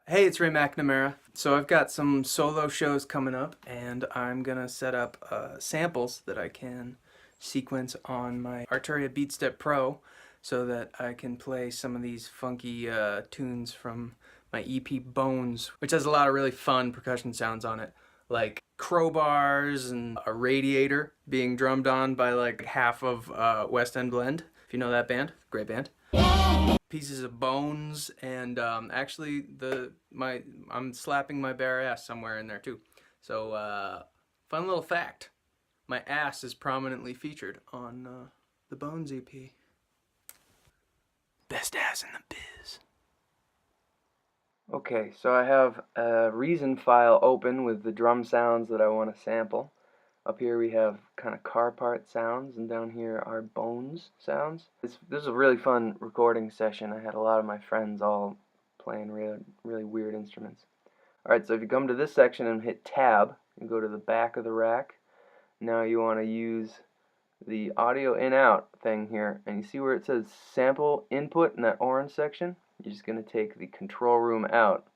Hey, it's McNamara. So I've got some solo shows coming up, and I'm gonna set up samples that I can sequence on my Arturia Beatstep Pro so that I can play some of these funky tunes from my EP Bones, which has a lot of really fun percussion sounds on it, like crowbars and a radiator being drummed on by like half of West End Blend. If you know that band, great band. Pieces of bones, and actually I'm slapping my bare ass somewhere in there too. So fun little fact: my ass is prominently featured on the Bones EP. Best ass in the biz. Okay, so I have a Reason file open with the drum sounds that I want to sample. Up here we have kind of car part sounds, and down here are bones sounds. This is a really fun recording session. I had a lot of my friends all playing really weird instruments. Alright, so if you come to this section and hit tab, and go to the back of the rack, now you want to use the audio in-out thing here, and you see where it says sample input in that orange section? You're just going to take the control room out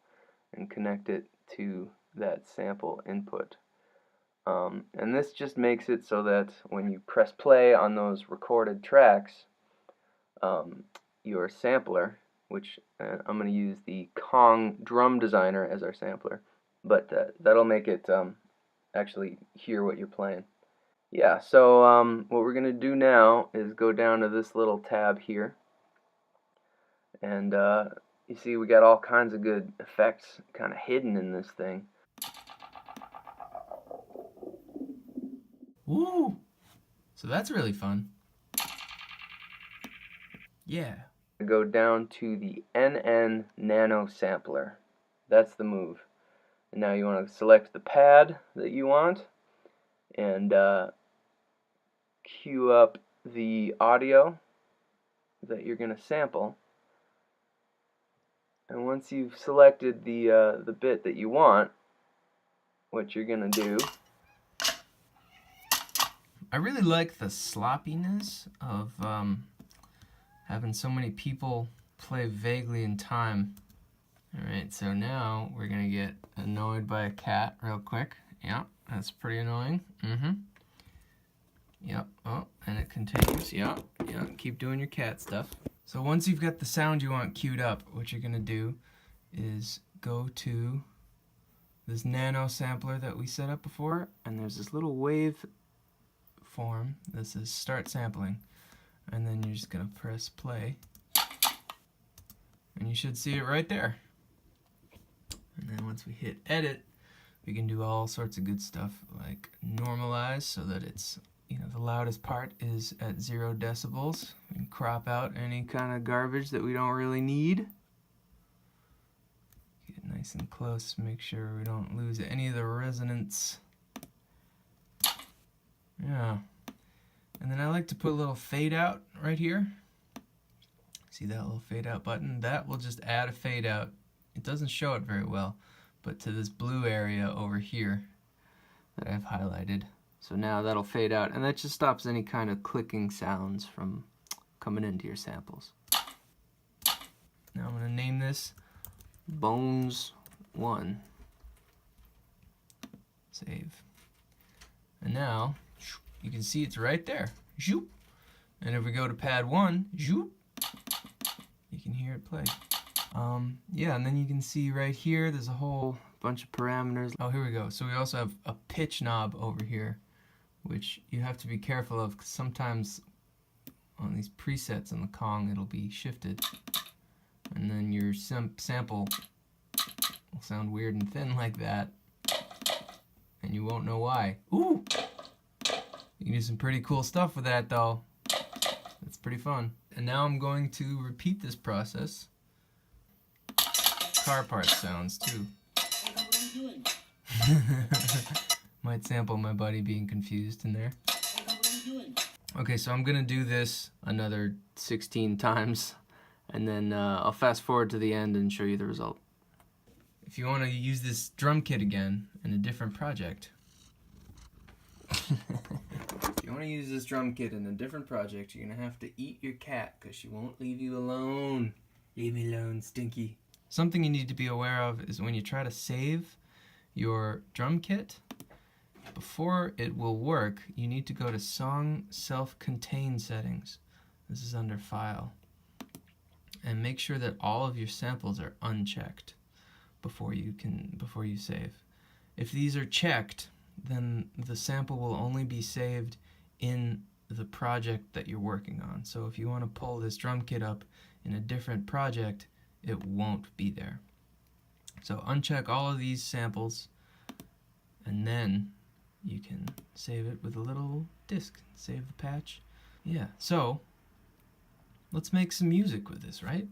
and connect it to that sample input. And this just makes it so that when you press play on those recorded tracks, your sampler, which I'm going to use the Kong Drum Designer as our sampler, but that'll make it actually hear what you're playing. Yeah, so what we're going to do now is go down to this little tab here, and you see we got all kinds of good effects kind of hidden in this thing. Woo! So that's really fun. Yeah. Go down to the nn-nanosampler. That's the move. And now you want to select the pad that you want and cue up the audio that you're going to sample. And once you've selected the bit that you want, what you're going to do... I really like the sloppiness of having so many people play vaguely in time. Alright, so now we're going to get annoyed by a cat real quick. Yeah, that's pretty annoying. Yep, oh, and it continues. Yeah, keep doing your cat stuff. So once you've got the sound you want queued up, what you're going to do is go to this nano sampler that we set up before, and there's this little wave form that says start sampling, and then you're just going to press play, and you should see it right there. And then once we hit edit, we can do all sorts of good stuff like normalize so that it's, the loudest part is at 0 decibels. We can crop out any kind of garbage that we don't really need. Get nice and close, make sure we don't lose any of the resonance. Yeah. And then I like to put a little fade out right here. See that little fade out button? That will just add a fade out. It doesn't show it very well, but to this blue area over here that I've highlighted. So now that'll fade out, and that just stops any kind of clicking sounds from coming into your samples. Now I'm going to name this Bones 1. Save. And now you can see it's right there. Zoop. And if we go to pad 1, zoop, you can hear it play. Yeah, and then you can see right here there's a whole bunch of parameters. Oh, here we go. So we also have a pitch knob over here, which you have to be careful of, because sometimes on these presets on the Kong it'll be shifted, and then your sample will sound weird and thin like that, and you won't know why. Ooh! You can do some pretty cool stuff with that though. That's pretty fun. And now I'm going to repeat this process. Car part sounds too. Might sample my buddy being confused in there. Okay, so I'm gonna do this another 16 times, and then I'll fast forward to the end and show you the result. If you want to use this drum kit again in a different project, if you want to use this drum kit in a different project, you're gonna have to eat your cat, because she won't leave you alone. Leave me alone, Stinky. something you need to be aware of is when you try to save your drum kit, before it will work, you need to go to Song Self-Contained Settings. This is under File. And make sure that all of your samples are unchecked before you save. If these are checked, then the sample will only be saved in the project that you're working on. So if you want to pull this drum kit up in a different project, it won't be there. So uncheck all of these samples, and then you can save it with a little disk. Save the patch. Yeah, so let's make some music with this, right?